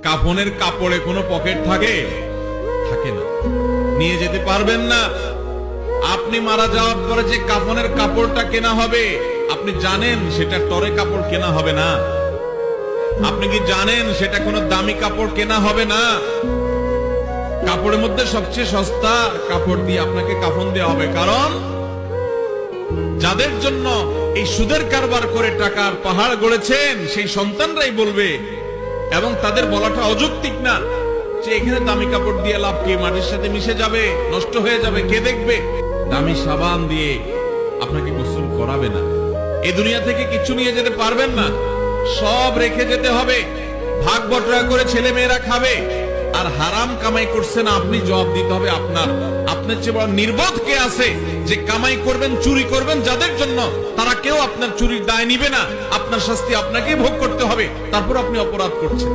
কাফনের কাপড়ে কোনো পকেট থাকে থাকে না, নিয়ে যেতে পারবেন না। আপনি মারা যাওয়ার পরে যে কাফনের কাপড়টা কেনা হবে, আপনি জানেন সেটা টরে কাপড় কেনা হবে না। আপনি কি জানেন সেটা কোনো দামি কাপড় কেনা হবে না? কাপড়ের মধ্যে সবচেয়ে সস্তা কাপড় দিয়ে আপনাকে কাফন দেওয়া হবে। কারণ যাদের জন্য এই সুদের কারবার করে টাকার পাহাড় গড়েছেন, সেই সন্তানরাই বলবে, এবং তাদের বলাটা অযৌক্তিক না, যে এখানে দামি কাপড় দিয়ে লাভ কি, মাটির সাথে মিশে যাবে, নষ্ট হয়ে যাবে, কে দেখবে? দামি সাবান দিয়ে আপনাকে গোসল করাবে না। এই দুনিয়া থেকে কিছু নিয়ে যেতে পারবেন না, সব রেখে যেতে হবে। ভাগ বটরা করে ছেলে মেয়েরা খাবে, আর হারাম কামাই করছেন আপনি, জবাব দিতে হবে আপনার। আপনার চেয়ে বড় নির্বোধ কে আছে যে কামাই করবেন, চুরি করবেন যাদের জন্য, তারা কেউ আপনার চুরির দায় নিবে না। আপনার শাস্তি আপনাকেই ভোগ করতে হবে, তারপর আপনি অপরাধ করছেন।